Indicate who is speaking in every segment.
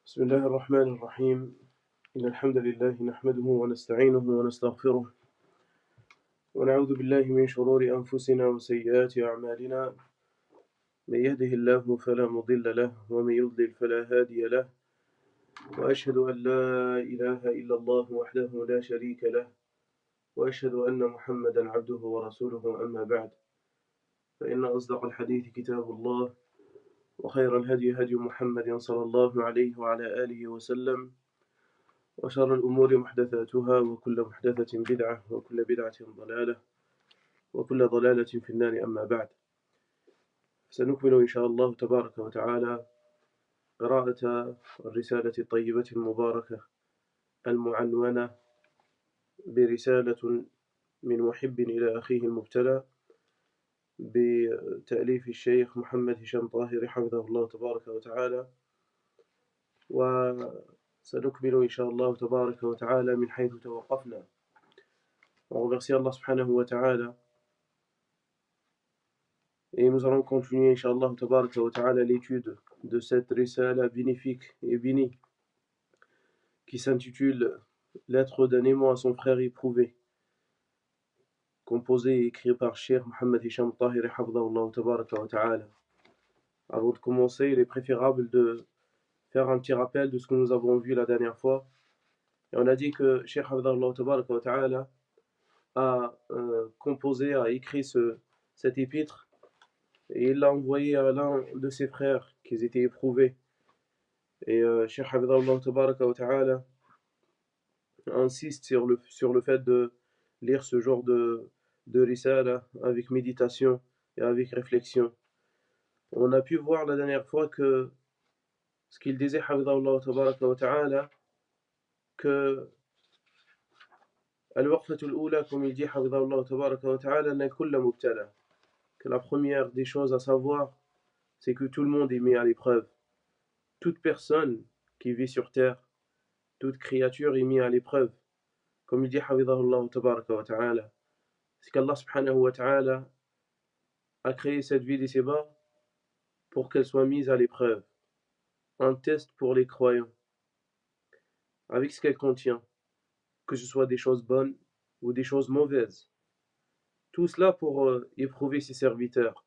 Speaker 1: بسم الله الرحمن الرحيم إن الحمد لله نحمده ونستعينه ونستغفره ونعوذ بالله من شرور أنفسنا وسيئات أعمالنا من يهده الله فلا مضل له ومن يضلل فلا هادي له وأشهد أن لا إله إلا الله وحده لا شريك له وأشهد أن محمدا عبده ورسوله أما بعد فإن أصدق الحديث كتاب الله وخير الهدي هدي محمد صلى الله عليه وعلى آله وسلم وشر الأمور محدثاتها وكل محدثة بدعة وكل بدعة ضلالة وكل ضلالة في النار أما بعد سنكمل إن شاء الله تبارك وتعالى قراءة الرسالة الطيبة المباركة المعنونة برسالة من محب إلى أخيه المبتلى بتأليف الشيخ محمد هشام طاهر حفظه الله تبارك وتعالى وسنكمل إن شاء الله تبارك وتعالى من حيث توقفنا. On remercie Allah subhanahu wa ta'ala et nous allons continuer inshallah tabaraka wa ta'ala l'étude de cette risala bénéfique et bénie qui s'intitule Lettre d'un aimant à son frère éprouvé, composé et écrit par Cheikh Mohammed Hisham Tahiri hafidhahullah tabaraka wa ta'ala. Avant de commencer, il est préférable de faire un petit rappel de ce que nous avons vu la dernière fois. Et on a dit que Cheikh hafidhahullah tabaraka wa ta'ala a composé, a écrit cet épître et il l'a envoyé à l'un de ses frères qui étaient éprouvés. Et Cheikh hafidhahullah tabaraka wa ta'ala insiste sur le fait de lire ce genre de risala avec méditation et avec réflexion. On a pu voir la dernière fois que ce qu'il disait hafidhahullah tabaraka wa ta'ala, que al-waqfatul ula, comme il dit hafidhahullah tabaraka wa ta'ala, na kulla mubtala, que la première des choses à savoir, c'est que tout le monde est mis à l'épreuve. Toute personne qui vit sur terre, toute créature est mise à l'épreuve. Comme il dit hafidhahullah tabaraka wa ta'ala, c'est qu'Allah subhanahu wa ta'ala a créé cette vie d'ici-bas pour qu'elle soit mise à l'épreuve. Un test pour les croyants, avec ce qu'elle contient, que ce soit des choses bonnes ou des choses mauvaises. Tout cela pour éprouver ses serviteurs.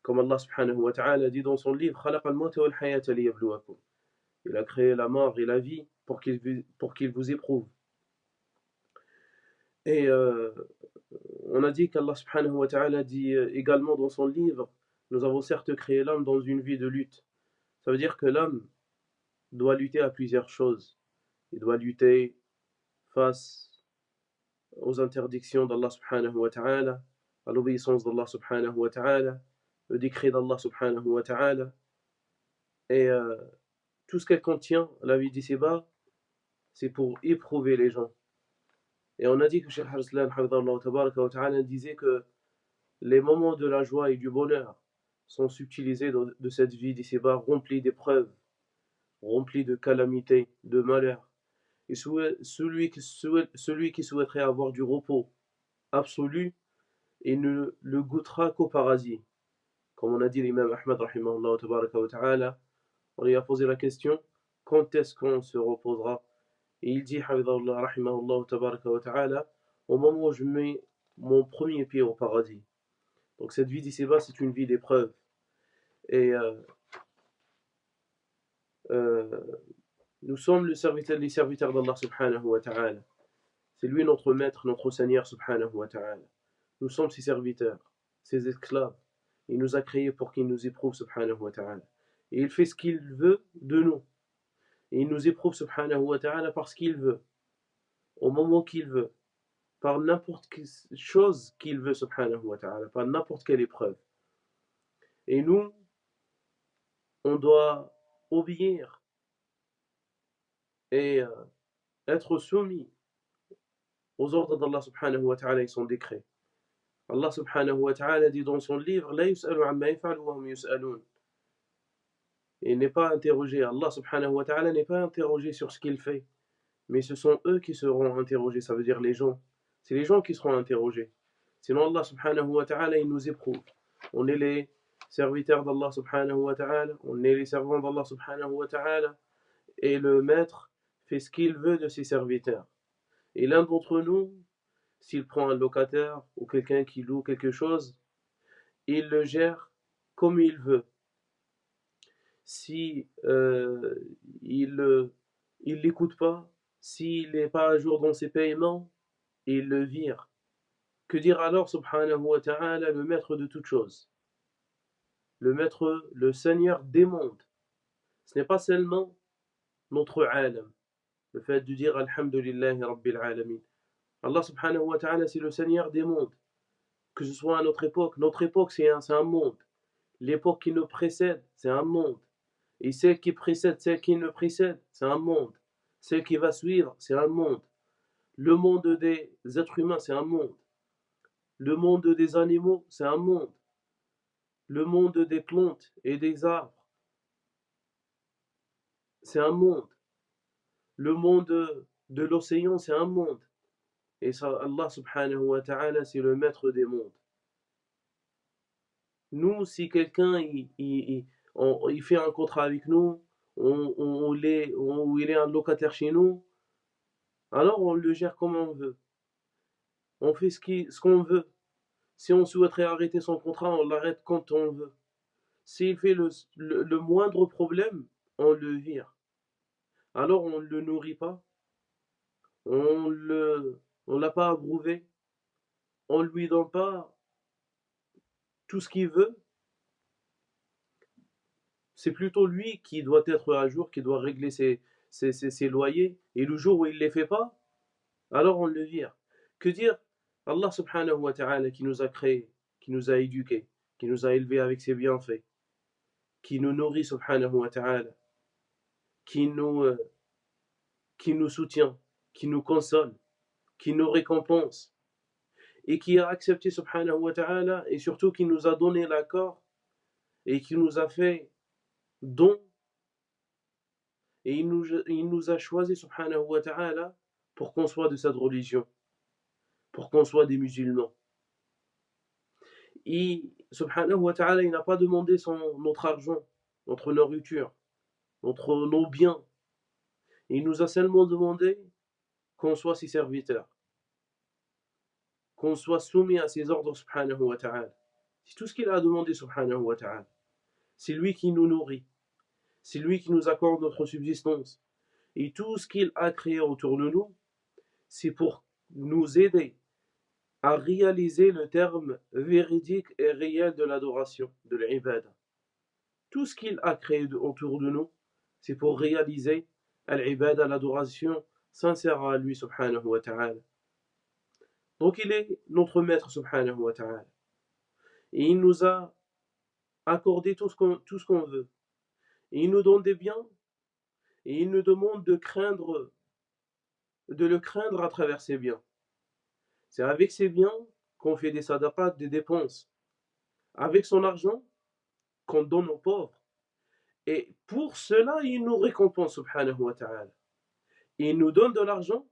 Speaker 1: Comme Allah subhanahu wa ta'ala dit dans son livre, il a créé la mort et la vie pour qu'il vous éprouve. Et on a dit qu'Allah subhanahu wa ta'ala dit également dans son livre, nous avons certes créé l'homme dans une vie de lutte. Ça veut dire que l'homme doit lutter à plusieurs choses. Il doit lutter face aux interdictions d'Allah subhanahu wa ta'ala, à l'obéissance d'Allah subhanahu wa ta'ala, le décret d'Allah subhanahu wa ta'ala, et tout ce qu'elle contient, la vie d'ici-bas, c'est pour éprouver les gens. Et on a dit que Cheikh Arslan hafidhahullah tabaraka wa ta'ala disait que les moments de la joie et du bonheur sont subtilisés de cette vie d'ici-bas, remplis d'épreuves, remplis de calamités, de malheurs. Et celui qui souhaiterait avoir du repos absolu, il ne le goûtera qu'au paradis. Comme on a dit l'imam Ahmad rahimahullah tabaraka wa ta'ala, on lui a posé la question, quand est-ce qu'on se reposera? Et il dit hafidhahullah rahimahullah tabaraka wa ta'ala, au moment où je mets mon premier pied au paradis. Donc cette vie d'ici-bas, c'est une vie d'épreuve. Et nous sommes les serviteurs d'Allah subhanahu wa ta'ala. C'est lui notre maître, notre Seigneur subhanahu wa ta'ala. Nous sommes ses serviteurs, ses esclaves. Il nous a créés pour qu'il nous éprouve subhanahu wa ta'ala. Et il fait ce qu'il veut de nous. Et il nous éprouve subhanahu wa ta'ala parce qu'il veut, au moment qu'il veut, par n'importe quelle chose qu'il veut subhanahu wa ta'ala, par n'importe quelle épreuve. Et nous, on doit obéir et être soumis aux ordres d'Allah subhanahu wa ta'ala et son décret. Allah subhanahu wa ta'ala dit dans son livre, La yus'alu amma yaf'alu wa hum yus'alun. Il n'est pas interrogé, Allah subhanahu wa ta'ala n'est pas interrogé sur ce qu'il fait, mais ce sont eux qui seront interrogés, ça veut dire les gens. C'est les gens qui seront interrogés. Sinon Allah subhanahu wa ta'ala, il nous éprouve. On est les serviteurs d'Allah subhanahu wa ta'ala, on est les servants d'Allah subhanahu wa ta'ala, et le maître fait ce qu'il veut de ses serviteurs. Et l'un d'entre nous, s'il prend un locataire ou quelqu'un qui loue quelque chose, il le gère comme il veut. Si il l'écoute pas, s'il n'est pas à jour dans ses paiements, il le vire. Que dire alors, subhanahu wa ta'ala, le maître de toutes choses, le maître, le Seigneur des mondes. Ce n'est pas seulement notre alam, le fait de dire Alhamdulillahi Rabbil Alamin. Allah subhanahu wa ta'ala, c'est le Seigneur des mondes. Que ce soit à notre époque c'est un monde. L'époque qui nous précède, c'est un monde. Et celle qui précède, celle qui nous précède, c'est un monde. Celle qui va suivre, c'est un monde. Le monde des êtres humains, c'est un monde. Le monde des animaux, c'est un monde. Le monde des plantes et des arbres, c'est un monde. Le monde de l'océan, c'est un monde. Et ça, Allah subhanahu wa ta'ala, c'est le maître des mondes. Nous, si quelqu'un il fait un contrat avec nous, il est un locataire chez nous, alors on le gère comme on veut. On fait ce qu'on veut. Si on souhaiterait arrêter son contrat, on l'arrête quand on veut. S'il fait le moindre problème, on le vire. Alors on ne le nourrit pas, on l'a pas approuvé, on lui donne pas tout ce qu'il veut. C'est plutôt lui qui doit être à jour, qui doit régler ses loyers. Et le jour où il ne les fait pas, alors on le vire. Que dire Allah subhanahu wa ta'ala qui nous a créés, qui nous a éduqués, qui nous a élevés avec ses bienfaits, qui nous nourrit subhanahu wa ta'ala, qui nous soutient, qui nous console, qui nous récompense, et qui a accepté subhanahu wa ta'ala, et surtout qui nous a donné l'accord, et qui nous a fait don, et il nous a choisi subhanahu wa ta'ala pour qu'on soit de cette religion, pour qu'on soit des musulmans. Et subhanahu wa ta'ala, il n'a pas demandé notre argent, notre nourriture, nos biens. Il nous a seulement demandé qu'on soit ses serviteurs, qu'on soit soumis à ses ordres subhanahu wa ta'ala. C'est tout ce qu'il a demandé subhanahu wa ta'ala. C'est lui qui nous nourrit, c'est lui qui nous accorde notre subsistance. Et tout ce qu'il a créé autour de nous, c'est pour nous aider à réaliser le terme véridique et réel de l'adoration, de l'ibada. Tout ce qu'il a créé autour de nous, c'est pour réaliser l'ibada, l'adoration sincère à lui subhanahu wa ta'ala. Donc il est notre maître subhanahu wa ta'ala. Et il nous a accordé tout ce qu'on veut. Et il nous donne des biens. Et il nous demande de le craindre à travers ces biens. C'est avec ces biens qu'on fait des sadaqat, des dépenses. Avec son argent qu'on donne aux pauvres. Et pour cela, il nous récompense, subhanahu wa ta'ala. Il nous donne de l'argent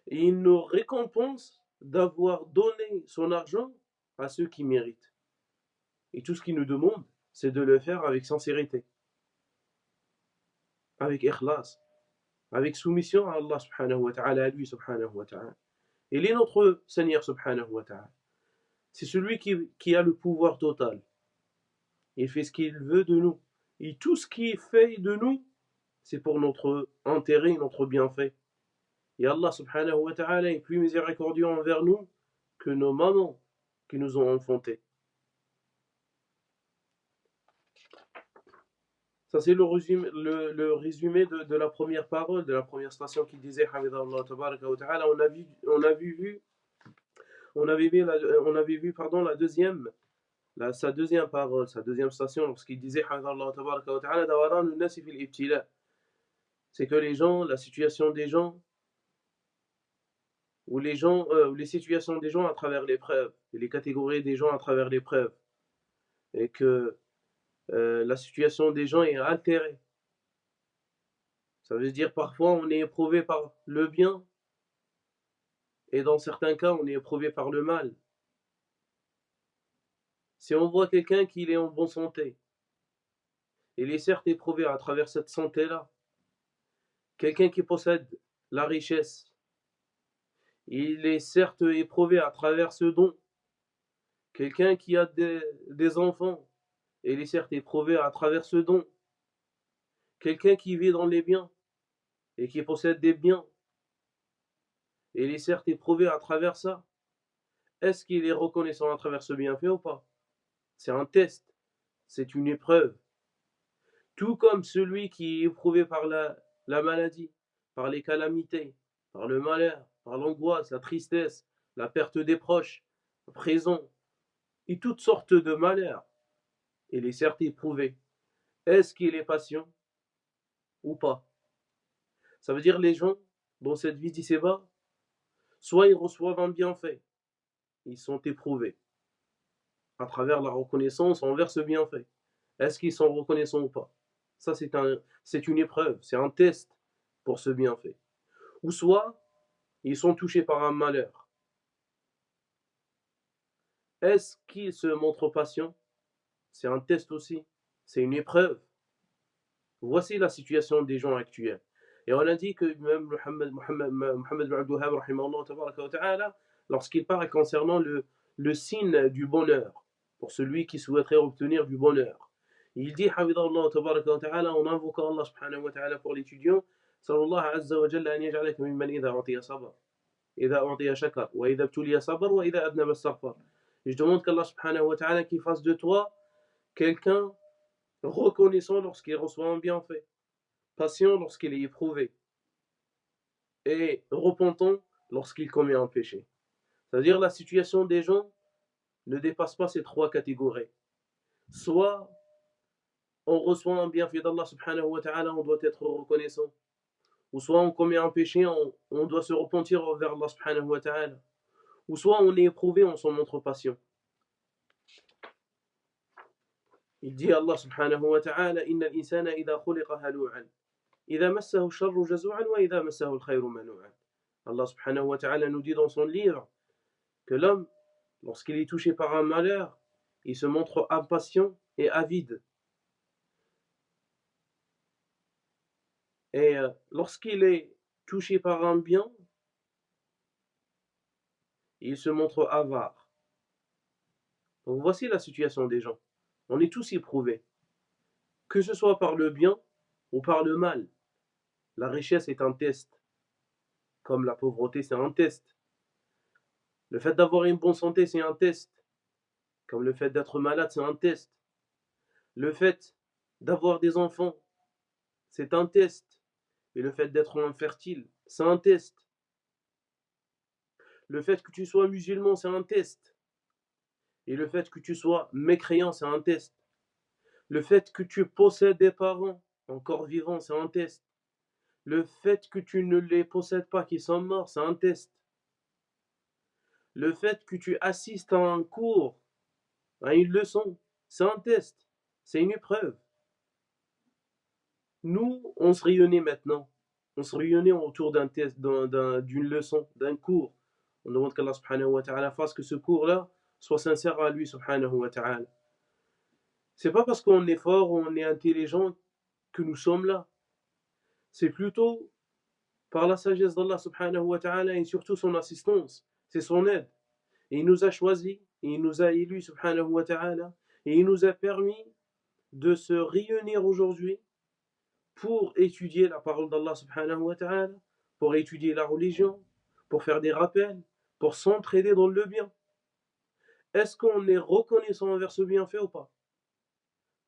Speaker 1: et il nous récompense d'avoir donné son argent à ceux qui méritent. Et tout ce qu'il nous demande, c'est de le faire avec sincérité, avec ikhlas, avec soumission à Allah subhanahu wa ta'ala, à lui subhanahu wa ta'ala. Il est notre Seigneur subhanahu wa ta'ala. C'est celui qui a le pouvoir total. Il fait ce qu'il veut de nous. Et tout ce qu'il fait de nous, c'est pour notre intérêt, notre bienfait. Et Allah subhanahu wa ta'ala est plus miséricordieux envers nous que nos mamans qui nous ont enfantés. Ça c'est le résumé de la première parole, de la première station qui disait Hamidallah tabaraka wa ta'ala. On avait vu la deuxième, sa deuxième parole, sa deuxième station lorsqu'il disait Hamidallah tabaraka wa ta'ala dawaran an-nasi fil ibtila. C'est que les gens, la situation des gens, ou les situations des gens à travers l'épreuve, et les catégories des gens à travers l'épreuve, et que la situation des gens est altérée. Ça veut dire parfois on est éprouvé par le bien, et dans certains cas on est éprouvé par le mal. Si on voit quelqu'un qui est en bonne santé, il est certes éprouvé à travers cette santé-là, Quelqu'un qui possède la richesse, il est certes éprouvé à travers ce don. Quelqu'un qui a des enfants, il est certes éprouvé à travers ce don. Quelqu'un qui vit dans les biens et qui possède des biens, il est certes éprouvé à travers ça. Est-ce qu'il est reconnaissant à travers ce bienfait ou pas? C'est un test, c'est une épreuve. Tout comme celui qui est éprouvé par la maladie, par les calamités, par le malheur, par l'angoisse, la tristesse, la perte des proches, la prison, et toutes sortes de malheurs. Il est certes éprouvé. Est-ce qu'il est patient ou pas? Ça veut dire les gens, dans cette vie d'ici-bas, soit ils reçoivent un bienfait, ils sont éprouvés à travers la reconnaissance envers ce bienfait. Est-ce qu'ils sont reconnaissants ou pas? Ça, c'est une épreuve, c'est un test pour ce bienfait. Ou soit, ils sont touchés par un malheur. Est-ce qu'ils se montrent patients? C'est un test aussi, c'est une épreuve. Voici la situation des gens actuels. Et on a dit que même Mohammed bin Abdul Wahhab, lorsqu'il parle concernant le signe du bonheur, pour celui qui souhaiterait obtenir du bonheur, il dit, en invoquant Allah subhanahu wa ta'ala pour l'étudiant, sallallahu azza wa jalla an yaj'alaka mimman idha u'tiya sabar, idha u'tiya shakar, wa idha ibtuliya sabar, wa idha adnaba astaghfar. Je demande qu'Allah subhanahu wa ta'ala qu'il fasse de toi quelqu'un reconnaissant lorsqu'il reçoit un bienfait, patient lorsqu'il est éprouvé, et repentant lorsqu'il commet un péché. C'est-à-dire la situation des gens ne dépasse pas ces trois catégories. Soit on reçoit un bienfait d'Allah subhanahu wa ta'ala, on doit être reconnaissant. Ou soit on commet un péché, on doit se repentir vers Allah subhanahu wa ta'ala. Ou soit on est éprouvé, on s'en montre patient. Il dit Allah subhanahu wa ta'ala, Inna al-insana idha khuliqa halu'an. إذا مسه الشر جزوعا وإذا مسه الخير منوعا. Allah subhanahu wa ta'ala nous dit dans son livre que l'homme, lorsqu'il est touché par un malheur, il se montre impatient et avide. Et lorsqu'il est touché par un bien, il se montre avare. Donc voici la situation des gens. On est tous éprouvés, que ce soit par le bien ou par le mal. La richesse est un test, comme la pauvreté c'est un test. Le fait d'avoir une bonne santé c'est un test, comme le fait d'être malade c'est un test. Le fait d'avoir des enfants c'est un test. Et le fait d'être infertile c'est un test. Le fait que tu sois musulman c'est un test. Et le fait que tu sois mécréant c'est un test. Le fait que tu possèdes des parents encore vivants c'est un test. Le fait que tu ne les possèdes pas, qu'ils sont morts, c'est un test. Le fait que tu assistes à un cours, à une leçon, c'est un test. C'est une épreuve. Nous, on se réunit maintenant. On se réunit autour d'un test, d'une leçon, d'un cours. On demande qu'Allah subhanahu wa ta'ala fasse que ce cours-là soit sincère à lui subhanahu wa ta'ala. C'est pas parce qu'on est fort ou on est intelligent que nous sommes là. C'est plutôt par la sagesse d'Allah subhanahu wa ta'ala et surtout son assistance, c'est son aide. Et il nous a choisis, et il nous a élus subhanahu wa ta'ala, et il nous a permis de se réunir aujourd'hui pour étudier la parole d'Allah subhanahu wa ta'ala, pour étudier la religion, pour faire des rappels, pour s'entraider dans le bien. Est-ce qu'on est reconnaissant envers ce bienfait ou pas?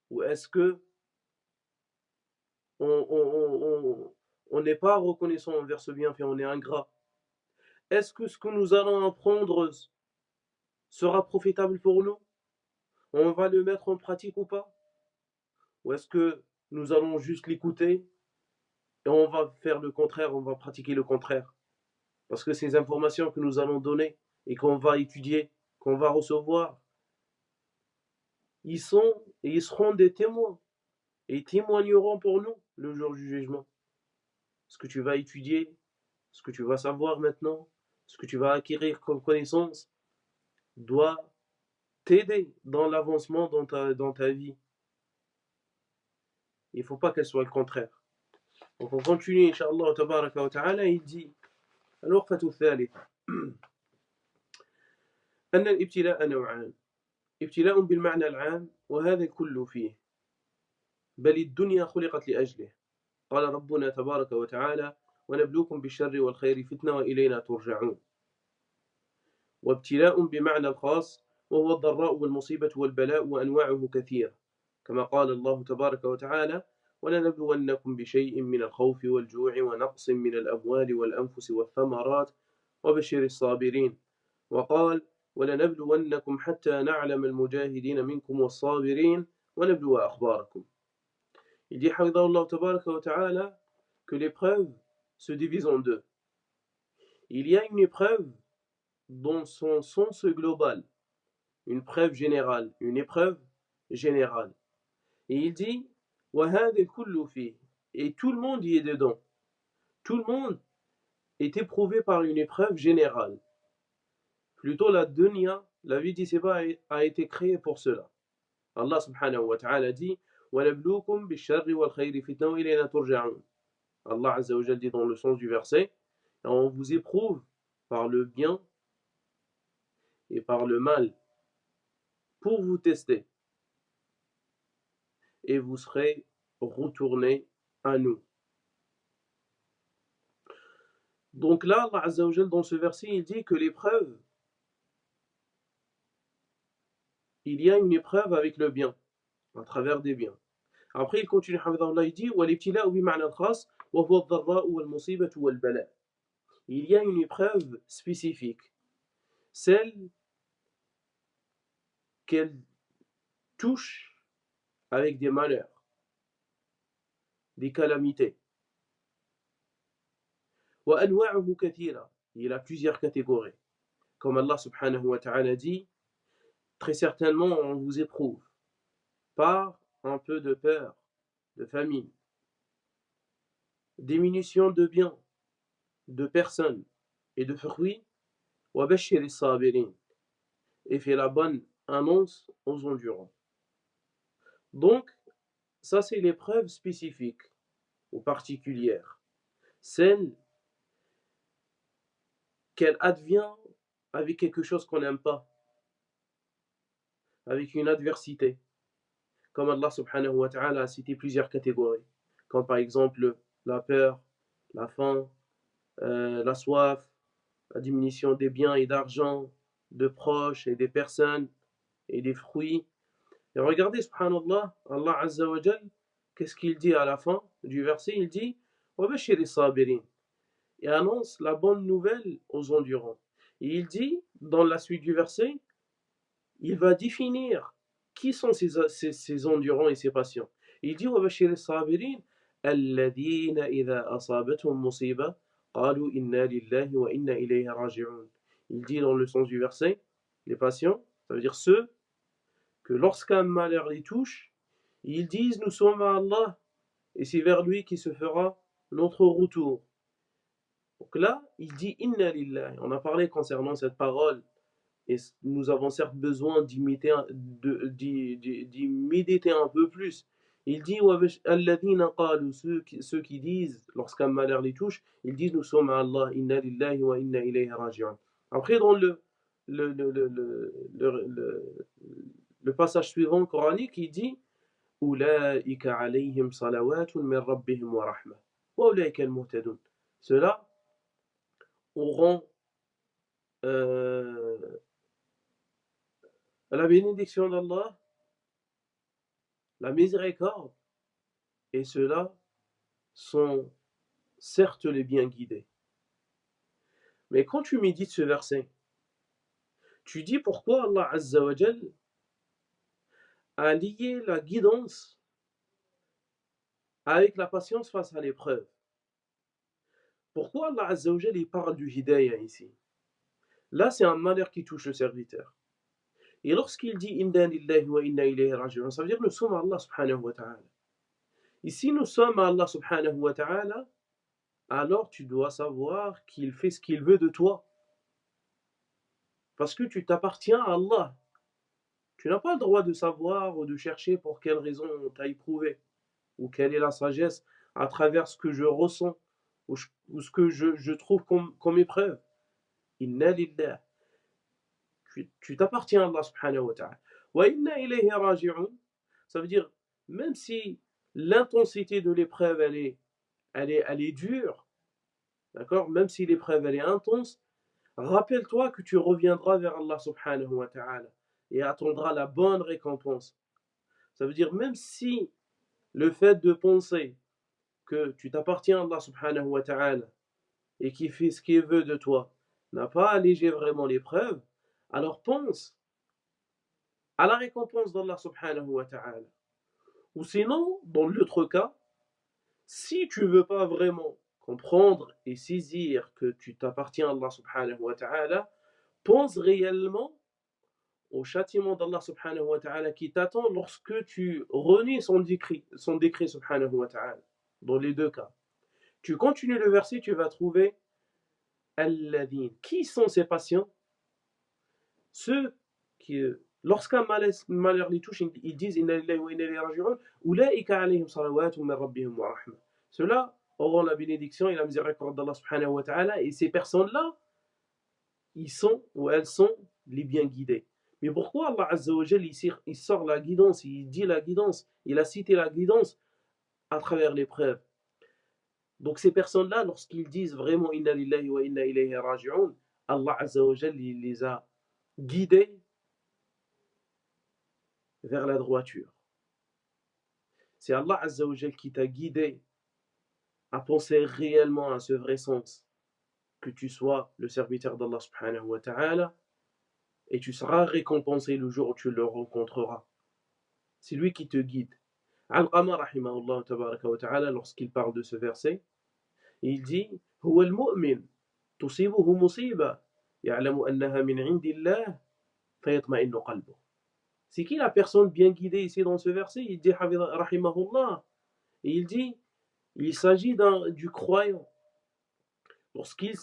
Speaker 1: Ou est-ce que on n'est pas reconnaissant envers ce bienfait, on est ingrat? Est-ce que ce que nous allons apprendre sera profitable pour nous? On va le mettre en pratique ou pas? Ou est-ce que nous allons juste l'écouter et on va faire le contraire, on va pratiquer le contraire? Parce que ces informations que nous allons donner et qu'on va étudier, qu'on va recevoir, ils sont et ils seront des témoins et ils témoigneront pour nous le jour du jugement. Ce que tu vas étudier, ce que tu vas savoir maintenant, ce que tu vas acquérir comme connaissance doit t'aider dans l'avancement dans ta vie. Il ne faut pas qu'elle soit le contraire. Donc on continue, Inch'Allah, tabaraka wa ta'ala, il dit, الوقفة الثالثة أن الابتلاء نوعان ابتلاء بالمعنى العام وهذا الكل فيه بل الدنيا خلقت لأجله قال ربنا تبارك وتعالى ونبلوكم بالشر والخير فتنة وإلينا ترجعون وابتلاء بمعنى الخاص وهو الضراء والمصيبة والبلاء وأنواعه كثيرة كما قال الله تبارك وتعالى ولنبلونكم بشيء من الخوف والجوع ونقص من الأموال والأنفس والثمرات وبشر الصابرين وقال ولنبلونكم حتى نعلم المجاهدين منكم والصابرين ونبلو أخباركم. Il dit حفظه tabaraka wa ta'ala que l'épreuve se divise en deux. Il y a une épreuve dans son sens global, une épreuve générale, une épreuve générale. Et il dit وَهَذَا الْكُلُّ فِيهِ et tout le monde y est dedans. Tout le monde est éprouvé par une épreuve générale. Plutôt la dunya, la vie d'ici-bas a été créée pour cela. Allah subhanahu wa ta'ala dit وَنَبْلُوكُمْ بِالشَّرِّ وَالْخَيْرِ فِتْنَةً وَإِلَيْنَا تُرْجَعُونَ. Allah azza wa jal dit dans le sens du verset on vous éprouve par le bien et par le mal pour vous tester et vous serez retournés à nous. Donc là, Allah azza wa jal dans ce verset il dit que l'épreuve, il y a une épreuve avec le bien, à travers des biens. Après il continue, il dit وَالِابْتِلَاءُ بِمَعْنَى الْخَاص وَهُوَ الضَّرَّاءُ وَالْمُصِيبَةُ وَالْبَلَاءُ. Il y a une épreuve spécifique, celle qu'elle touche avec des malheurs, des calamités. وَأَنْوَاعُهُ كَثِيرًا. Il a plusieurs catégories. Comme Allah subhanahu wa ta'ala dit, très certainement on vous éprouve par un peu de peur, de famine, diminution de biens, de personnes et de fruits, وَبَشِّرِ الصَّابِرِينَ. Et fait la bonne annonce aux endurants. Donc, ça c'est l'épreuve spécifique ou particulière. Celle qu'elle advient avec quelque chose qu'on n'aime pas, avec une adversité. Comme Allah subhanahu wa ta'ala a cité plusieurs catégories, comme par exemple la peur, la faim, la soif, la diminution des biens et d'argent, de proches et des personnes et des fruits. Et regardez, subhanallah, Allah azza wa jal, qu'est-ce qu'il dit à la fin du verset? Il dit وَبَشِّرِ الصَّابِرِينَ et annonce la bonne nouvelle aux endurants. Et il dit, dans la suite du verset, il va définir qui sont ces endurants et ces patients. Il dit وَبَشِّرِ الصَّابِرِينَ الَّذِينَ إِذَا أَصَابَتْهُمْ مُصِيبَةٌ قَالُوا إِنَّا لِلَّهِ وَإِنَّا إِلَيْهِ رَاجِعُونَ. Il dit dans le sens du verset, les patients, ça veut dire ceux que lorsqu'un malheur les touche, ils disent nous sommes à Allah et c'est vers lui qui se fera notre retour. Donc là, il dit inna lillahi. On a parlé concernant cette parole et nous avons certes besoin d'y méditer un peu plus. Il dit alladhina qalu, ceux qui disent lorsqu'un malheur les touche, ils disent nous sommes à Allah inna lillahi wa inna ilayhi raji'un. Après dans le, le, le, le passage suivant coranique, il dit Ulaika alayhim salawatun min rabbihim wa rahma wa ulaika al-muhtadun. Ceux-là auront la bénédiction d'Allah, la miséricorde, et ceux-là sont certes les bien guidés. Mais quand tu médites ce verset, tu dis pourquoi Allah Azza wa Jal a lié la guidance avec la patience face à l'épreuve. Pourquoi Allah Azza wa Jal il parle du hidayah ici? Là, c'est un malheur qui touche le serviteur. Et lorsqu'il dit inna lillahi wa inna ilayhi raji'un, ça veut dire nous sommes à Allah subhanahu wa ta'ala. Ici, nous sommes à Allah subhanahu wa ta'ala, alors tu dois savoir qu'il fait ce qu'il veut de toi. Parce que tu t'appartiens à Allah. Tu n'as pas le droit de savoir ou de chercher pour quelle raison on t'a éprouvé, ou quelle est la sagesse à travers ce que je ressens ou ce que je trouve comme épreuve. Inna lillah. Tu t'appartiens à Allah subhanahu wa ta'ala. Wa inna ilayhi raji'un. Ça veut dire, même si l'intensité de l'épreuve, elle est dure, d'accord? Même si l'épreuve, elle est intense, rappelle-toi que tu reviendras vers Allah subhanahu wa ta'ala et attendras la bonne récompense. Ça veut dire, même si le fait de penser que tu t'appartiens à Allah subhanahu wa ta'ala et qu'il fait ce qu'il veut de toi n'a pas allégé vraiment l'épreuve, alors pense à la récompense d'Allah subhanahu wa ta'ala. Ou sinon, dans l'autre cas, si tu veux pas vraiment comprendre et saisir que tu t'appartiens à Allah subhanahu wa ta'ala, pense réellement au châtiment d'Allah subhanahu wa ta'ala qui t'attend lorsque tu renies son décret subhanahu wa ta'ala. Dans les deux cas. Tu continues le verset, tu vas trouver Alladhin. Qui sont ces patients? Ceux qui, lorsqu'un malheur les touche, ils disent Inna lillahi wa inna ilayhi raji'un. Ulaika alayhim salawatun min rabbihim wa rahma. Ceux-là auront la bénédiction et la miséricorde d'Allah subhanahu wa ta'ala. Et ces personnes-là, ils sont ou elles sont les bien guidés. Mais pourquoi Allah Azza wa Jal, il sort la guidance, il dit la guidance, il a cité la guidance à travers l'épreuve? Donc ces personnes-là, lorsqu'ils disent vraiment Inna lillahi wa inna ilayhi raji'un, Allah Azza wa Jal, il les a guidés vers la droiture. C'est Allah Azza wa Jal qui t'a guidé à penser réellement à ce vrai sens, que tu sois le serviteur d'Allah subhanahu wa ta'ala, et tu seras récompensé le jour où tu le rencontreras. C'est lui qui te guide. Al-Qama rahimahullah tabaraka wa ta'ala, lorsqu'il parle de ce verset, il dit Huwa al-mu'min tusibuhu musiba ya'lamu annaha min 'indillah fayatma'innu qalbuh. C'est qui la personne bien guidée ici dans ce verset? Il dit rahimahullah, et il dit il s'agit du croyant. Lorsqu'il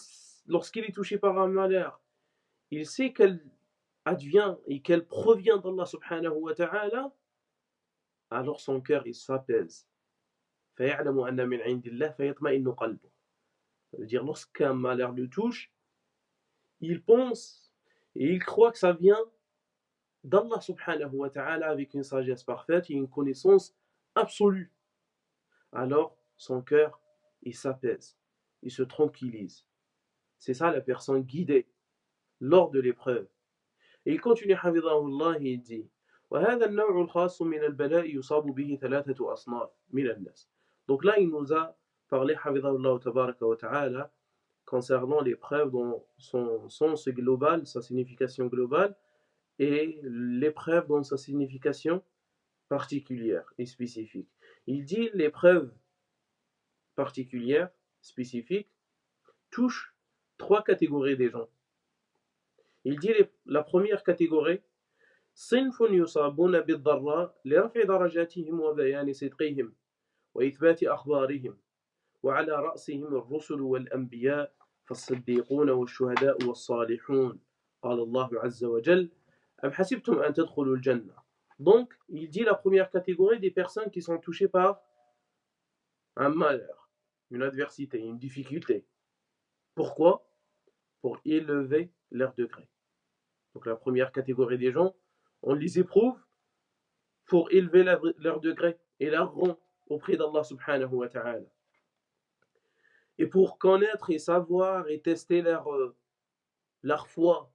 Speaker 1: est touché par un malheur, il sait qu'elle advient et qu'elle provient d'Allah subhanahu wa ta'ala, alors son cœur il s'apaise. فَيَعْلَمُ أَنَّ مِنْ عِنْدِ اللَّهِ فَيَطْمَئِنُّ قَلْبُهُ. Ça veut dire lorsqu'un malheur le touche, il pense et il croit que ça vient d'Allah subhanahu wa ta'ala avec une sagesse parfaite et une connaissance absolue. Alors son cœur il s'apaise, il se tranquillise. C'est ça la personne guidée lors de l'épreuve. Et il continue حفظه il dit وهذا النوع الخاص من البلاء يصاب به ثلاثة أصناف من الناس. Donc là il nous a parlé حفظه تبارك وتعالى concernant l'épreuve dans son sens global, sa signification globale, et l'épreuve dans sa signification particulière et spécifique. Il dit l'épreuve particulière, spécifique, touche trois catégories des gens. Il dit la première catégorie صنف يصابون بالضراء لرفع درجاتهم وبيان صدقهم وإثبات أخبارهم وعلى رأسهم الرسل والأنبياء فالصديقون والشهداء والصالحون قال الله عز وجل أم حسبتم أن تدخلوا الجنة. Donc il dit la première catégorie des personnes qui sont touchées par un malheur, une adversité, une difficulté. Pourquoi? Pour élever leur degré. Donc la première catégorie des gens, on les éprouve pour élever leur degré et leur rang auprès d'Allah subhanahu wa ta'ala. Et pour connaître et savoir et tester leur foi.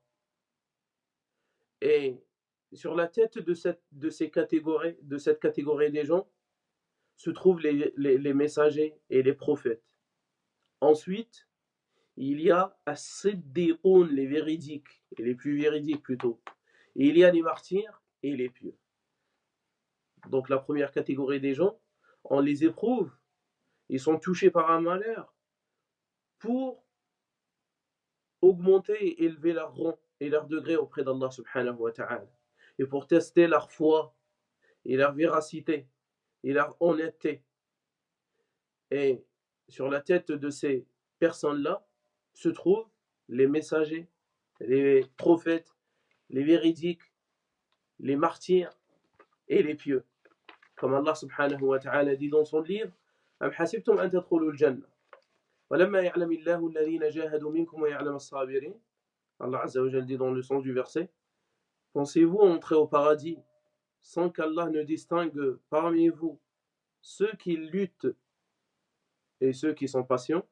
Speaker 1: Et sur la tête de cette catégorie des gens se trouvent les messagers et les prophètes. Ensuite, il y a as-siddiqoun, les véridiques, et les plus véridiques plutôt. Et il y a les martyrs et les pieux. Donc la première catégorie des gens, on les éprouve, ils sont touchés par un malheur pour augmenter et élever leur rang et leur degré auprès d'Allah subhanahu wa ta'ala. Et pour tester leur foi et leur véracité et leur honnêteté. Et sur la tête de ces personnes-là se trouvent les messagers, les prophètes, les véridiques, les martyrs et les pieux. Comme Allah subhanahu wa ta'ala dit dans son livre أم حسبتم أن تدخلوا الجنة ولما يعلم الله الذين جاهدوا منكم ويعلم الصابرين. Allah Azza wa Jal dit dans le sens du verset: pensez-vous entrer au paradis sans qu'Allah ne distingue parmi vous ceux qui luttent et ceux qui sont patients?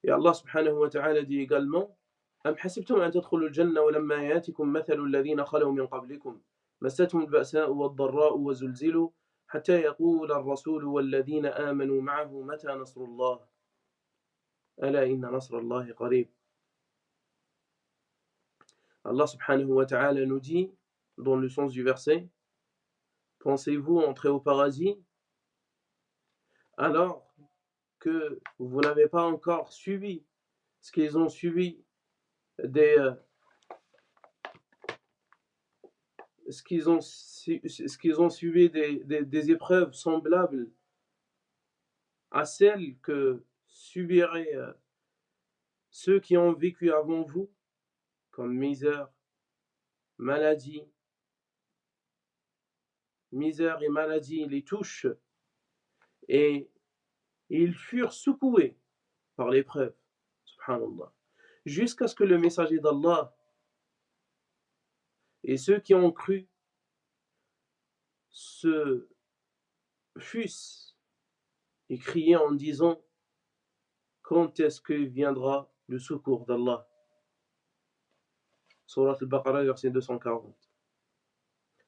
Speaker 1: Et Allah subhanahu wa ta'ala dit également: أم حسبتم أن تدخلوا الجنة ولما يأتكم مثل الذين خلوا من قبلكم مستهم البأساء والضراء وزلزلوا حتى يقول الرسول والذين آمنوا معه متى نصر الله ألا إن نصر الله قريب. Allah subhanahu wa ta'ala nous dit dans le sens du verset: pensez-vous entrer au paradis alors que vous n'avez pas encore subi ce qu'ils ont subi des épreuves semblables à celles que subiraient ceux qui ont vécu avant vous, comme misère et maladie les touchent, et ils furent secoués par l'épreuve, subhanallah, jusqu'à ce que le messager d'Allah et ceux qui ont cru se fussent et criaient en disant: quand est-ce que viendra le secours d'Allah? Surat al-Baqarah, verset 240.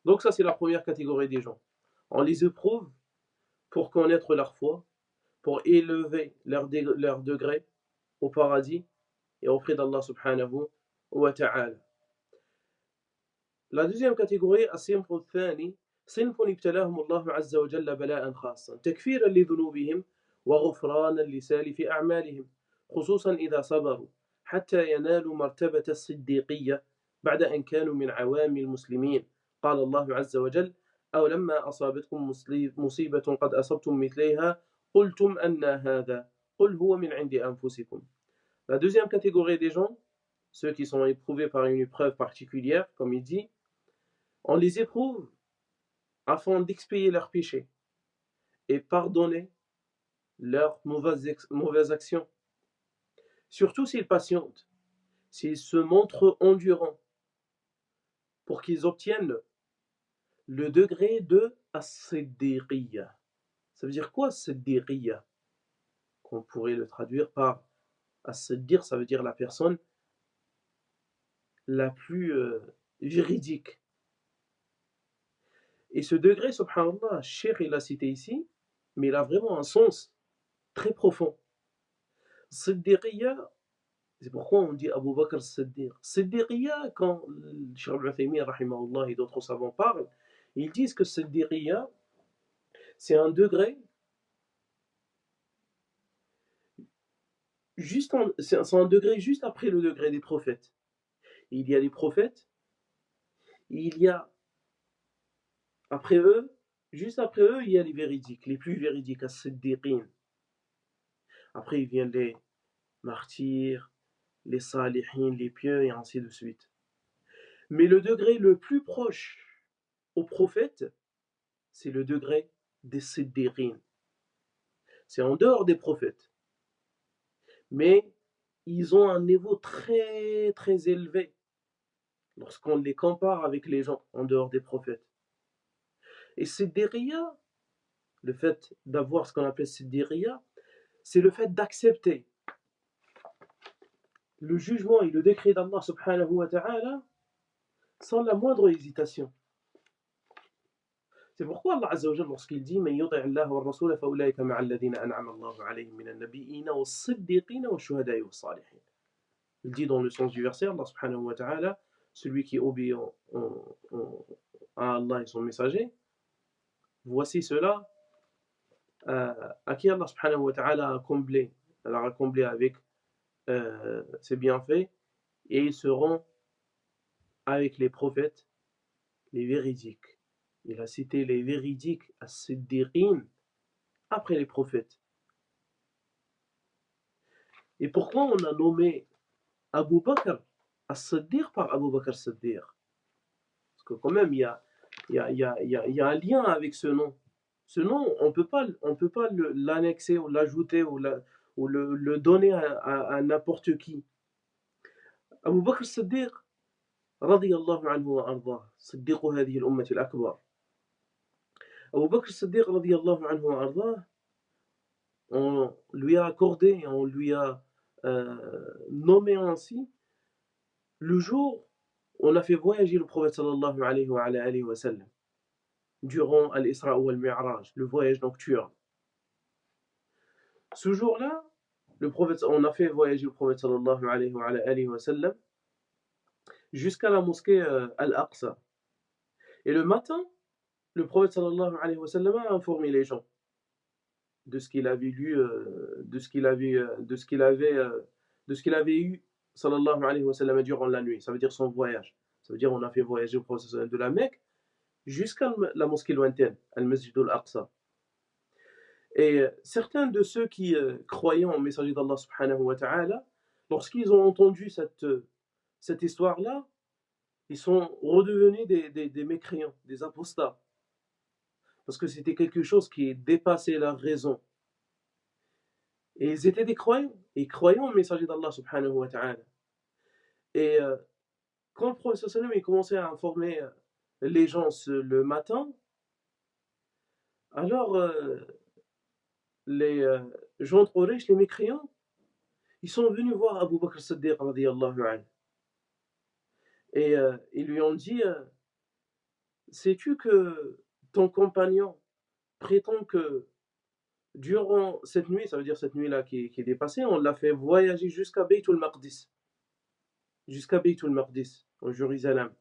Speaker 1: Donc ça, c'est la première catégorie des gens. On les éprouve pour connaître leur foi, pour élever leur degré au paradis et auprès d'Allah subhanahu wa ta'ala. La deuxième catégorie, الصنف الثاني صنف ابتلاهم الله عز وجل بلاء خاصا تكفيرا لذنوبهم وغفرانا لسالف أعمالهم خصوصا إذا صبروا حتى ينالوا مرتبة الصديقية بعد أن كانوا من عوام المسلمين. قال الله عز وجل: أو لما أصابتكم مصيبة قد أصبتم مثليها قلتم أن هذا قل هو من عند أنفسكم. La deuxième catégorie des gens, ceux qui sont éprouvés par une épreuve particulière, comme il dit, on les éprouve afin d'expier leurs péchés et pardonner leurs mauvaises actions. Surtout s'ils patientent, s'ils se montrent endurants, pour qu'ils obtiennent le degré de as-siddiqiyya. Ça veut dire quoi, as-siddiqiyya? Qu'on pourrait le traduire par as-siddiq, ça veut dire la personne la plus véridique. Et ce degré, subhanallah, Cheikh il l'a cité ici, mais il a vraiment un sens très profond. Siddiqiyya, c'est pourquoi on dit Abu Bakr Siddiq. Siddiqiyya, quand Cheikh al-Uthaymin rahimahullah et d'autres savants parlent, ils disent que Siddiqiyya, c'est un degré juste après le degré des prophètes. Il y a les prophètes, il y a après eux, juste après eux, il y a les véridiques, les plus véridiques, as-siddiqin. Après, il vient les martyrs, les salihin, les pieux, et ainsi de suite. Mais le degré le plus proche aux prophètes, c'est le degré des siddiqin. C'est en dehors des prophètes. Mais ils ont un niveau très très élevé lorsqu'on les compare avec les gens en dehors des prophètes. Et siddiqiyya, le fait d'avoir ce qu'on appelle siddiqiyya, c'est le fait d'accepter le jugement et le décret d'Allah subhanahu wa ta'ala sans la moindre hésitation. C'est pourquoi Allah Azza wa Jalla, lorsqu'il dit: "Man yuti' Allah wa ar-rasul fa ulaika ma'a alladhina an'ama Allahu 'alayhim min an-nabiyyin was-siddiqin wash-shuhada'i was-salihin." Il dit dans le sens du verset, Allah subhanahu wa ta'ala, celui qui obéit à Allah et son messager, voici ceux-là à qui Allah subhanahu wa ta'ala a comblé avec ses bienfaits, et ils seront avec les prophètes, les véridiques. Il a cité les véridiques, as-siddiqin, après les prophètes. Et pourquoi on a nommé Abu Bakr as-Siddiq par Abu Bakr as-Siddiq? Parce que quand même, il y a il y a un lien avec ce nom. Ce nom, on peut pas l'annexer ou l'ajouter ou le donner à n'importe qui. Abu Bakr Siddiq, radiyallahu anhu wa ardah, Siddiq هذه الأمة الأكبر. Abu Bakr Siddiq, radiyallahu anhu wa ardah, on lui a accordé, on lui a nommé ainsi le jour où on a fait voyager le prophète sallallahu alayhi wa sallam durant al-Isra ou al-Mi'raj, le voyage nocturne. Ce jour-là, on a fait voyager le prophète sallallahu alayhi wa sallam jusqu'à la mosquée Al-Aqsa. Et le matin, le prophète sallallahu alayhi wa sallam a informé les gens de ce qu'il avait lu, de ce qu'il avait eu sallallahu alayhi wa sallam durant la nuit. Ça veut dire son voyage. Ça veut dire on a fait voyager le prophète sallallahu alayhi wa sallam de la Mecque jusqu'à la mosquée lointaine, Al-Masjid al-Aqsa. Et certains de ceux qui croyaient en messager d'Allah subhanahu wa ta'ala, lorsqu'ils ont entendu cette histoire-là, ils sont redevenus des mécréants, des apostats. Parce que c'était quelque chose qui dépassait leur raison. Et ils étaient des croyants. Ils croyaient en messager d'Allah subhanahu wa ta'ala. Et quand le prophète sallallahu alayhi wa sallam commençait à informer les gens le matin, alors les gens de Quraysh, les mécréants, ils sont venus voir Abu Bakr Siddiq radiyallahu anhu. Et ils lui ont dit sais-tu que ton compagnon prétend que durant cette nuit, ça veut dire cette nuit-là qui est dépassée, on l'a fait voyager jusqu'à Baytul Maqdis, en Jérusalem.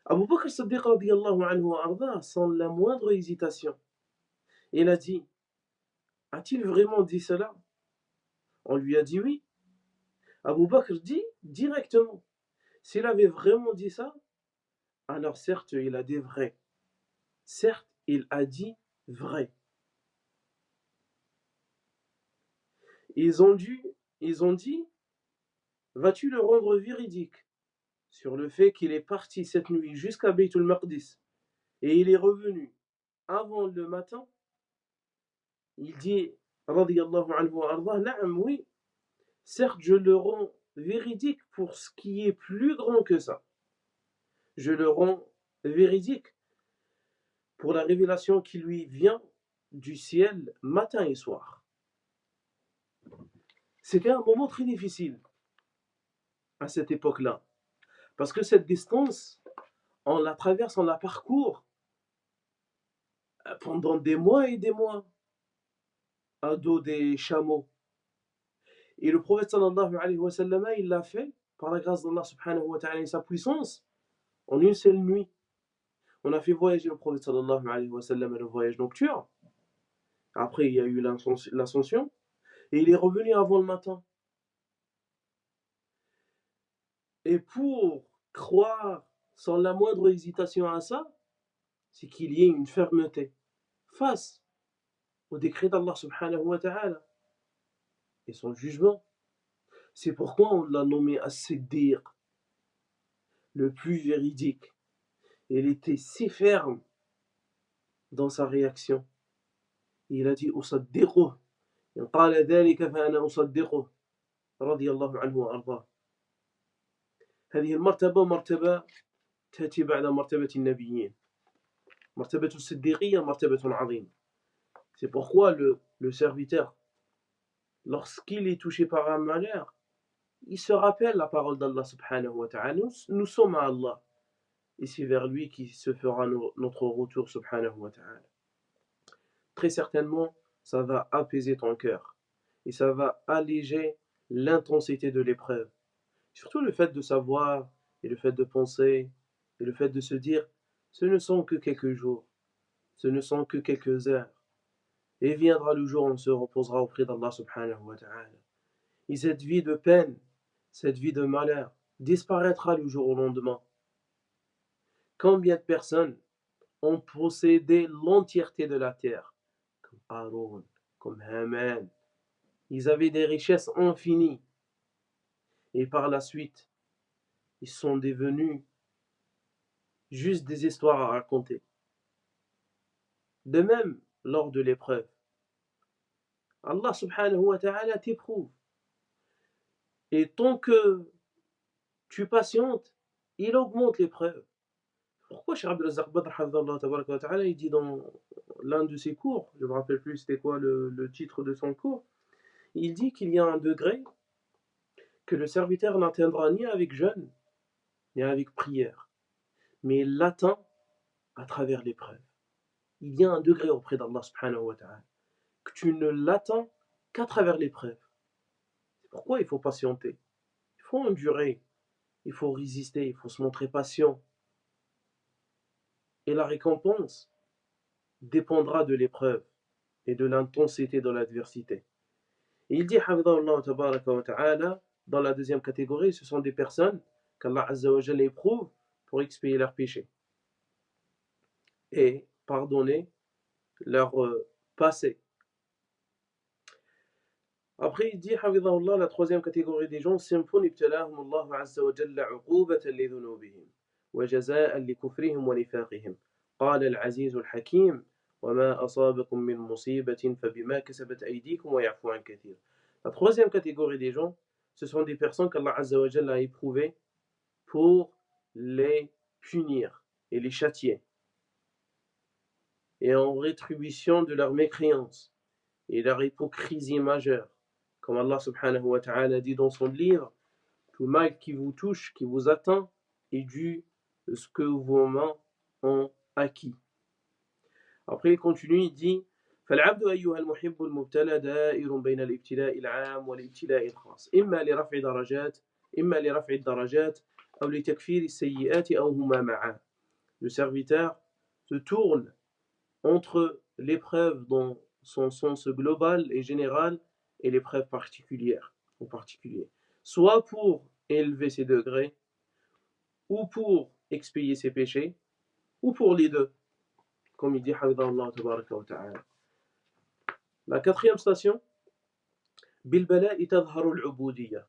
Speaker 1: Abu Bakr Siddiq radiyallahu anhu wa arda, sans la moindre hésitation, il a dit a-t-il vraiment dit cela? On lui a dit oui. Abu Bakr dit directement s'il avait vraiment dit ça, alors certes il a dit vrai. Certes, il a dit vrai. Ils ont dit vas-tu le rendre véridique sur le fait qu'il est parti cette nuit jusqu'à Baytul Maqdis et il est revenu avant le matin? Il dit radiyallahu anhu wa ardah, na'am, oui, certes je le rends véridique pour ce qui est plus grand que ça. Je le rends véridique pour la révélation qui lui vient du ciel matin et soir. C'était un moment très difficile à cette époque-là, parce que cette distance, on la traverse, on la parcourt pendant des mois et des mois à dos des chameaux. Et le prophète sallallahu alayhi wa sallam, il l'a fait par la grâce d'Allah subhanahu wa ta'ala et sa puissance en une seule nuit. On a fait voyager le prophète sallallahu alayhi wa sallam le voyage nocturne. Après, il y a eu l'ascension et il est revenu avant le matin. Et pour croire sans la moindre hésitation à ça, c'est qu'il y ait une fermeté face au décret d'Allah subhanahu wa ta'ala et son jugement. C'est pourquoi on l'a nommé As-Siddiq, le plus véridique. Il était si ferme dans sa réaction. Il a dit Usaddiquh. إن قال ذلك فأنا أصدقه رضي الله عنه وأرضاه. هذه المرتبة مرتبة تأتي بعد مرتبة النبيين. مرتبة الصديقية مرتبة عظيمة. C'est pourquoi le serviteur, lorsqu'il est touché par un malheur, il se rappelle la parole d'Allah subhanahu wa ta'ala. Nous sommes à Allah. Et c'est vers lui qui se fera notre retour subhanahu wa ta'ala. Très certainement, ça va apaiser ton cœur. Et ça va alléger l'intensité de l'épreuve. Surtout le fait de savoir, et le fait de penser, et le fait de se dire, ce ne sont que quelques jours, ce ne sont que quelques heures. Et viendra le jour où on se reposera auprès d'Allah subhanahu wa ta'ala. Et cette vie de peine, cette vie de malheur, disparaîtra le jour au lendemain. Combien de personnes ont possédé l'entièreté de la terre, comme Qarun, comme Haman. Ils avaient des richesses infinies. Et par la suite, ils sont devenus juste des histoires à raconter. De même, lors de l'épreuve, Allah subhanahu wa ta'ala t'éprouve. Et tant que tu patientes, il augmente l'épreuve. Pourquoi Cheikh Abdel Razak Badr hafidhahullah tabaraka wa ta'ala, il dit dans l'un de ses cours, je ne me rappelle plus c'était quoi le titre de son cours, il dit qu'il y a un degré que le serviteur n'atteindra ni avec jeûne, ni avec prière, mais il l'atteint à travers l'épreuve. Il y a un degré auprès d'Allah subhanahu wa ta'ala que tu ne l'atteins qu'à travers l'épreuve. C'est pourquoi il faut patienter, il faut endurer, il faut résister, il faut se montrer patient. Et la récompense dépendra de l'épreuve et de l'intensité de l'adversité. Et il dit, hafidhahullah tabaraka wa ta'ala, dans la deuxième catégorie, ce sont des personnes qu'Allah azza wa jalla éprouve pour expier leurs péchés et pardonner leur passé. Après, il dit, hafidhahullah, la troisième catégorie des gens, simfun ibtalahum Allah azza wa jalla uqubatan li dhunubihim wa jaza'an li kufrihim wa nifaqihim. قال العزيز الحكيم وما أصابكم من مصيبة فبما كسبت أيديكم ويعفو عن كثير. La troisième catégorie des gens, ce sont des personnes qu'Allah azza wa jalla a éprouvées pour les punir et les châtier. Et en rétribution de leur mécréance et leur hypocrisie majeure. Comme Allah subhanahu wa ta'ala dit dans son livre, tout mal qui vous touche, qui vous atteint, est dû de ce que vos mains ont acquis. Après il continue, il dit فالعبد أيها المحب المبتلى دائر بين الابتلاء العام والابتلاء الخاص إما لرفع الدرجات أو لتكفير السيئات أو هما معا. Le serviteur se tourne entre l'épreuve dans son sens global et général et l'épreuve particulière, en particulier, soit pour élever ses degrés, ou pour expier ses péchés, ou pour les deux, comme il dit hafidhahullah tabaraka wa ta'ala. La quatrième station, bilbala'i tadharu al-ubudiyya.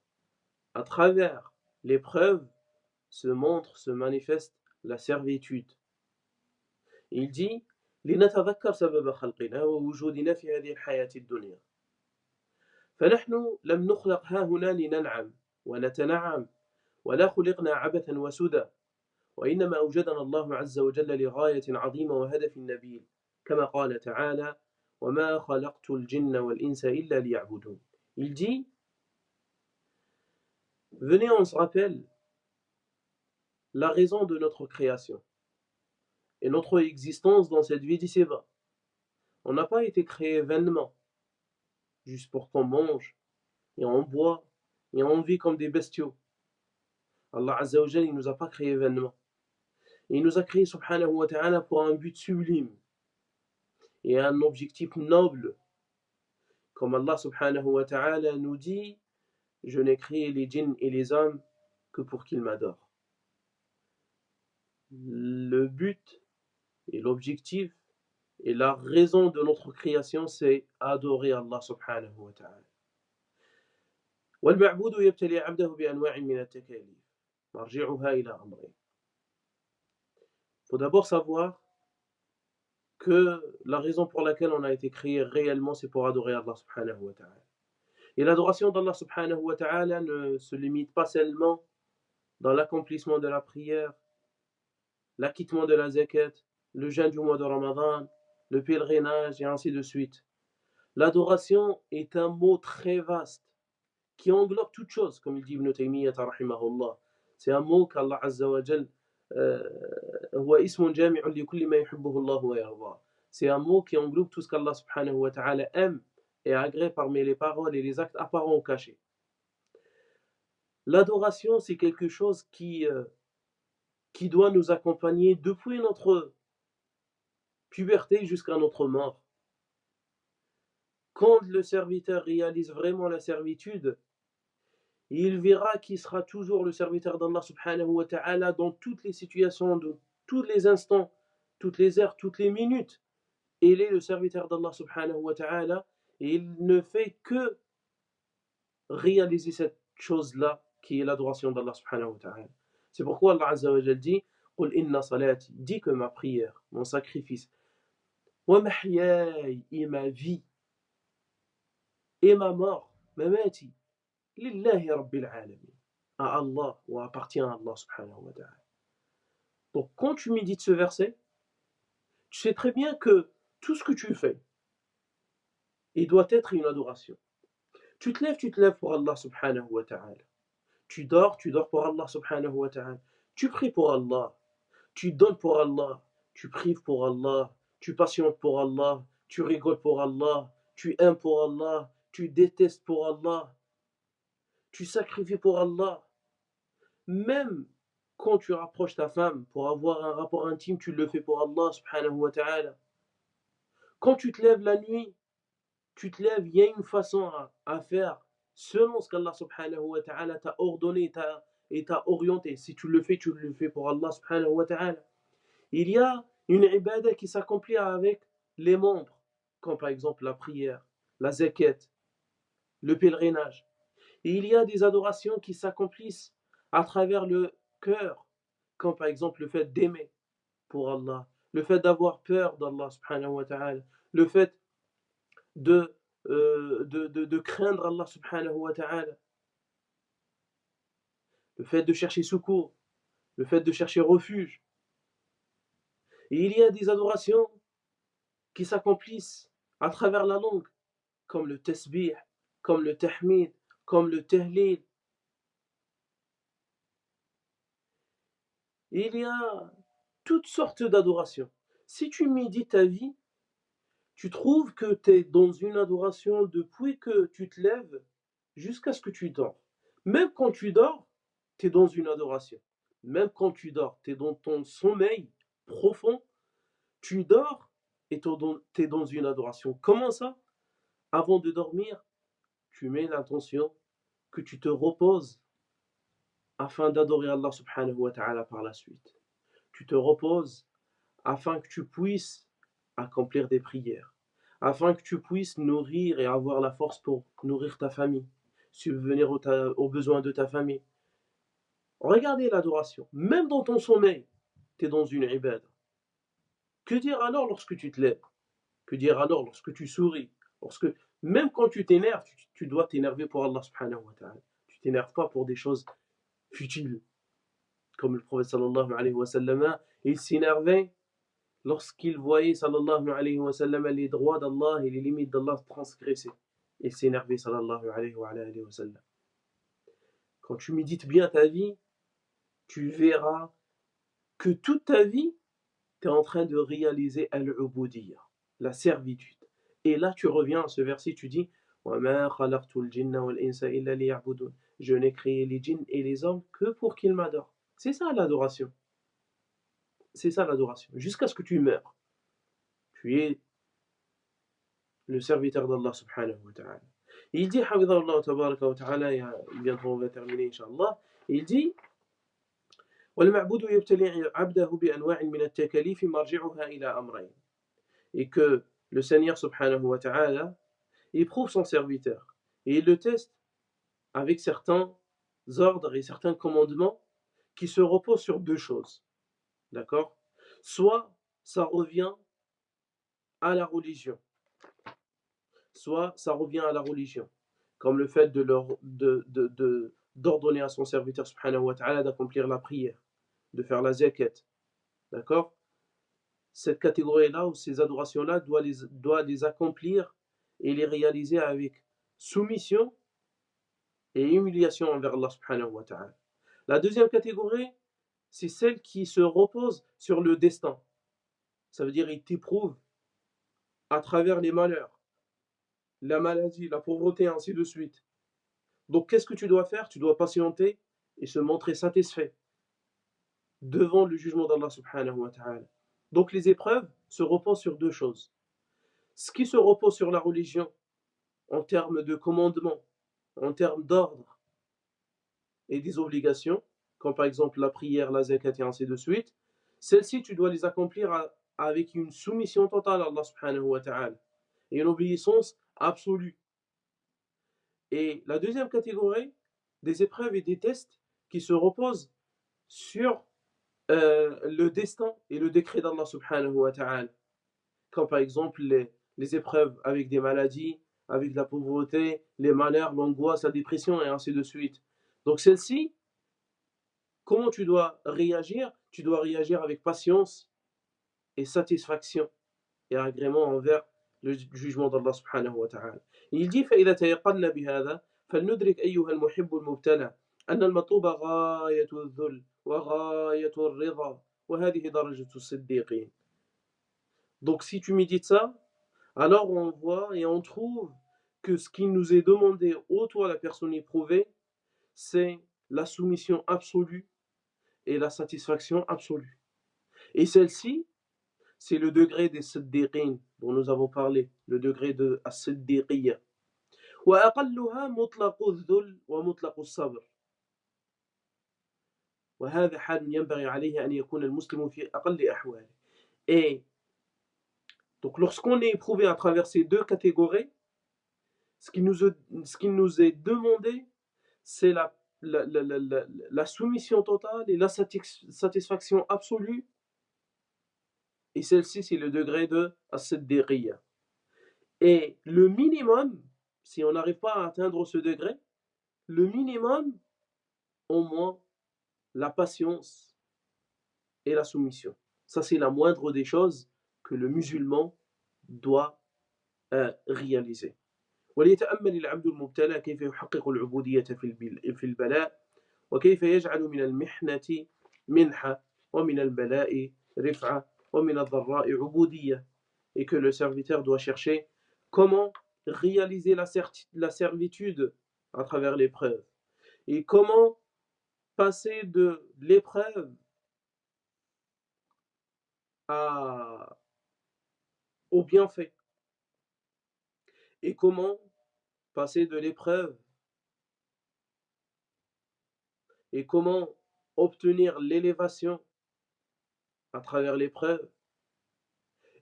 Speaker 1: À travers l'épreuve se montre, se manifeste la servitude. Il dit لنتذكر سبب خلقنا ووجودنا في هذه الحياة الدنيا. فنحن لم نخلق ها هنا لننعم ونتنعم ولا خلقنا عبثا وسدى وإنما أوجدنا الله عز وجل لغاية عظيمة وهدف نبيل كما قال تعالى وما خلقت الجن والإنس إلا ليعبدون. Il dit venez, on se rappelle la raison de notre création et notre existence dans cette vie d'ici-bas. On n'a pas été créé vainement, juste pour qu'on mange et on boit et on vit comme des bestiaux. Allah Azza wa Jalla, il ne nous a pas créé vainement. Et il nous a créé subhanahu wa ta'ala pour un but sublime et un objectif noble. Comme Allah subhanahu wa ta'ala nous dit, je n'ai créé les djinns et les hommes que pour qu'ils m'adorent. Le but et l'objectif et la raison de notre création, c'est adorer Allah subhanahu wa ta'ala. والمعبود يبتلي عبده بأنواع من التكاليف مرجعها إلى أمرين. Il faut d'abord savoir que la raison pour laquelle on a été créé réellement, c'est pour adorer Allah subhanahu wa ta'ala. Et l'adoration d'Allah subhanahu wa ta'ala ne se limite pas seulement dans l'accomplissement de la prière, l'acquittement de la zakat, le jeûne du mois de Ramadan, le pèlerinage et ainsi de suite. L'adoration est un mot très vaste qui englobe toute chose, comme il dit Ibn Taymiyyah rahimahullah. C'est un mot qu'Allah Azza wa Jal c'est un mot qui englobe tout ce qu'Allah subhanahu wa ta'ala aime et agrée parmi les paroles et les actes apparents ou cachés. L'adoration, c'est quelque chose qui doit nous accompagner depuis notre puberté jusqu'à notre mort. Quand le serviteur réalise vraiment la servitude, il verra qu'il sera toujours le serviteur d'Allah subhanahu wa ta'ala dans toutes les situations, de tous les instants, toutes les heures, toutes les minutes. Il est le serviteur d'Allah subhanahu wa ta'ala et il ne fait que réaliser cette chose-là qui est l'adoration d'Allah subhanahu wa ta'ala. C'est pourquoi Allah azza wa jalla dit قل إن صلاتي, dis que ma prière, mon sacrifice, ومحياي, et ma vie, et ma mort, mamati, lillahi rabbil alamin, à Allah, ou appartient à Allah subhanahu wa ta'ala. Donc quand tu médites ce verset, tu sais très bien que tout ce que tu fais, il doit être une adoration. Tu te lèves pour Allah subhanahu wa ta'ala. Tu dors pour Allah subhanahu wa ta'ala. Tu pries pour Allah, tu donnes pour Allah, tu prives pour Allah, tu patientes pour Allah, tu rigoles pour Allah, tu aimes pour Allah, tu détestes pour Allah, tu sacrifies pour Allah. Même quand tu rapproches ta femme pour avoir un rapport intime, tu le fais pour Allah subhanahu wa ta'ala. Quand tu te lèves la nuit, il y a une façon à faire selon ce qu'Allah subhanahu wa ta'ala t'a ordonné et t'a orienté. Si tu le fais pour Allah subhanahu wa ta'ala. Il y a une ibadah qui s'accomplit avec les membres, comme par exemple la prière, la zakat, le pèlerinage. Et il y a des adorations qui s'accomplissent à travers le cœur, comme par exemple le fait d'aimer pour Allah, le fait d'avoir peur d'Allah subhanahu wa ta'ala, le fait de craindre Allah subhanahu wa ta'ala, le fait de chercher secours, le fait de chercher refuge. Et il y a des adorations qui s'accomplissent à travers la langue, comme le tasbih, comme le tahmid, comme le tahlil. Il y a toutes sortes d'adorations. Si tu médites ta vie, tu trouves que tu es dans une adoration depuis que tu te lèves jusqu'à ce que tu dors. Même quand tu dors, tu es dans une adoration. Même quand tu dors, tu es dans ton sommeil profond, tu dors et tu es dans une adoration. Comment ça? Avant de dormir, tu mets l'intention que tu te reposes afin d'adorer Allah subhanahu wa ta'ala par la suite. Tu te reposes afin que tu puisses accomplir des prières, afin que tu puisses nourrir et avoir la force pour nourrir ta famille, subvenir aux besoins de ta famille. Regardez l'adoration. Même dans ton sommeil, tu es dans une ibadah. Que dire alors lorsque tu te lèves? Que dire alors lorsque tu souris? Même quand tu t'énerves, tu dois t'énerver pour Allah subhanahu wa ta'ala. Tu t'énerves pas pour des choses futiles. Comme le prophète sallallahu alayhi wa sallam, il s'énervait lorsqu'il voyait sallallahu alayhi wa sallam les droits d'Allah et les limites d'Allah transgressées. Il s'énervait sallallahu alayhi wa sallam. Quand tu médites bien ta vie, tu verras que toute ta vie, tu es en train de réaliser al-ubudiyya, la servitude. Et là, tu reviens à ce verset, tu dis وَمَا خَلَقْتُ الْجِنَّ وَالْإِنسَ إِلَّا لِيَعْبُدُونَ. Je n'ai créé les djinns et les hommes que pour qu'ils m'adorent. C'est ça l'adoration. C'est ça l'adoration. Jusqu'à ce que tu meurs. Tu es le serviteur d'Allah subhanahu wa ta'ala. Il dit, Hafidhahullah tabaraka wa ta'ala, et bientôt on va terminer, Inch'Allah. Il dit وَالْمَعْبُودُ يَبْتَلِي عَبْدَهُ بِأَنْوَاعٍ مِنَ التَّكَلِيفِ مَرْجِعُهَا إِلَى أَمْرَيْنِ. Et que le Seigneur subhanahu wa ta'ala éprouve son serviteur. Et il le teste avec certains ordres et certains commandements qui se reposent sur deux choses. D'accord? Soit ça revient à la religion, soit ça revient à la religion, comme le fait d'ordonner à son serviteur subhanahu wa ta'ala d'accomplir la prière, de faire la zakat. D'accord? Cette catégorie-là ou ces adorations-là doit les accomplir et les réaliser avec soumission et humiliation envers Allah subhanahu wa ta'ala. La deuxième catégorie, c'est celle qui se repose sur le destin. Ça veut dire il t'éprouve à travers les malheurs, la maladie, la pauvreté, ainsi de suite. Donc qu'est-ce que tu dois faire? Tu dois patienter et se montrer satisfait devant le jugement d'Allah subhanahu wa ta'ala. Donc les épreuves se reposent sur deux choses. Ce qui se repose sur la religion, en termes de commandements, en termes d'ordre et des obligations, comme par exemple la prière, la zakat et ainsi de suite, celles-ci tu dois les accomplir avec une soumission totale à Allah subhanahu wa ta'ala et une obéissance absolue. Et la deuxième catégorie, des épreuves et des tests qui se reposent sur le destin et le décret d'Allah subhanahu wa ta'ala. Comme par exemple les épreuves avec des maladies, avec la pauvreté, les malheurs, l'angoisse, la dépression et ainsi de suite. Donc celle-ci, comment tu dois réagir? Tu dois réagir avec patience et satisfaction et agrément envers le jugement d'Allah subhanahu wa ta'ala. Il dit فإذا تيقنا بهذا فلندرك أيها المحب المبتلى أن المطلوب غاية الذل وغاية الرضا وهذه درجة الصديقين. Donc si tu médites ça, alors on voit et on trouve que ce qui nous est demandé, ô toi la personne éprouvée, c'est la soumission absolue et la satisfaction absolue. Et celle-ci, c'est le degré des siddiqin dont nous avons parlé, le degré de as-siddiqiyya. وأقلها مطلق الذل ومطلق الصبر. وهذا حال ينبغي عليه أن يكون المسلم في أقل أحواله. Et donc lorsqu'on est éprouvé à travers ces deux catégories, ce qui nous est demandé, c'est la soumission totale et la satisfaction absolue. Et celle-ci, c'est le degré de as-siddiqiyya. Et le minimum, si on n'arrive pas à atteindre ce degré, le minimum, au moins, la patience et la soumission. Ça, c'est la moindre des choses que le musulman doit réaliser. وليتأمل العبد المبتلى كيف يحقق العبودية في البلاء وكيف يجعل من المحنة منحة ومن البلاء رفعة ومن الضراء عبودية. Et que le serviteur doit chercher comment réaliser la servitude à travers l'épreuve et comment passer de l'épreuve au bienfait et comment passer de l'épreuve et comment obtenir l'élévation à travers l'épreuve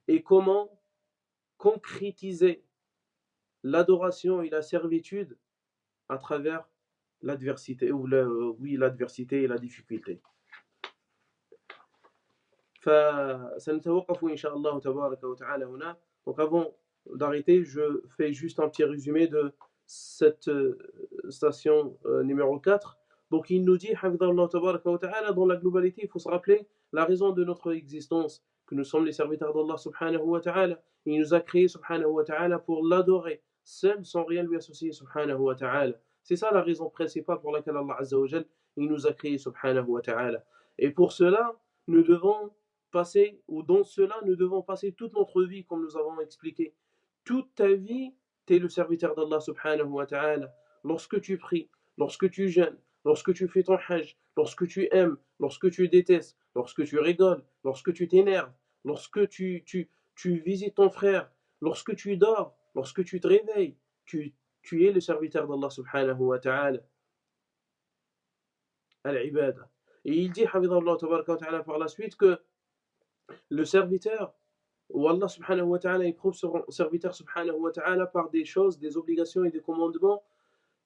Speaker 1: et comment concrétiser l'adoration et la servitude à travers l'adversité ou l'adversité et la difficulté. فسنتوقف إن شاء الله تبارك وتعالى هنا. Donc avant d'arrêter, je fais juste un petit résumé de cette station numéro 4. Donc il nous dit, Hafidhallah tabaraka wa ta'ala, dans la globalité, il faut se rappeler la raison de notre existence, que nous sommes les serviteurs d'Allah subhanahu wa ta'ala. Il nous a créés subhanahu wa ta'ala pour l'adorer, seul, sans rien lui associer subhanahu wa ta'ala. C'est ça la raison principale pour laquelle Allah azza wa jal, il nous a créés subhanahu wa ta'ala. Et pour cela, nous devons passer, ou dans cela, nous devons passer toute notre vie, comme nous avons expliqué. Toute ta vie, tu es le serviteur d'Allah subhanahu wa ta'ala. Lorsque tu pries, lorsque tu jeûnes, lorsque tu fais ton hajj, lorsque tu aimes, lorsque tu détestes, lorsque tu rigoles, lorsque tu t'énerves, lorsque tu visites ton frère, lorsque tu dors, lorsque tu te réveilles, tu es le serviteur d'Allah subhanahu wa ta'ala. Al-ibada. Et il dit, Hafidhallah tabaraka wa ta'ala, par la suite, que le serviteur, ou Allah subhanahu wa ta'ala éprouve son serviteur subhanahu wa ta'ala par des choses, des obligations et des commandements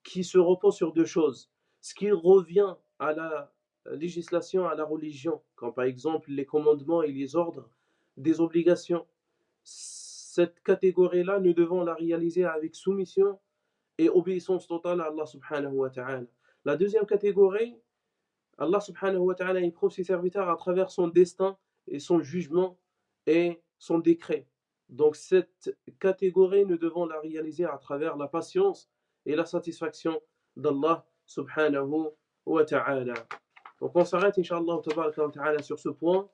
Speaker 1: qui se reposent sur deux choses. Ce qui revient à la législation, à la religion, comme par exemple les commandements et les ordres des obligations. Cette catégorie-là, nous devons la réaliser avec soumission et obéissance totale à Allah subhanahu wa ta'ala. La deuxième catégorie, Allah subhanahu wa ta'ala éprouve ses serviteurs à travers son destin et son jugement et son décret. Donc cette catégorie, nous devons la réaliser à travers la patience et la satisfaction d'Allah subhanahu wa ta'ala. Donc on s'arrête inshallah tabaraka wa ta'ala sur ce point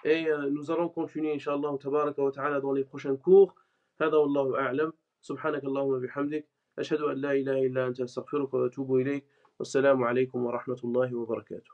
Speaker 1: et nous allons continuer inshallah tabaraka wa ta'ala dans les prochains cours. هذا والله أعلم. سبحانك اللهم وبحمدك أشهد أن لا إله إلا أنت أستغفرك وأتوب إليك والسلام عليكم ورحمة الله وبركاته.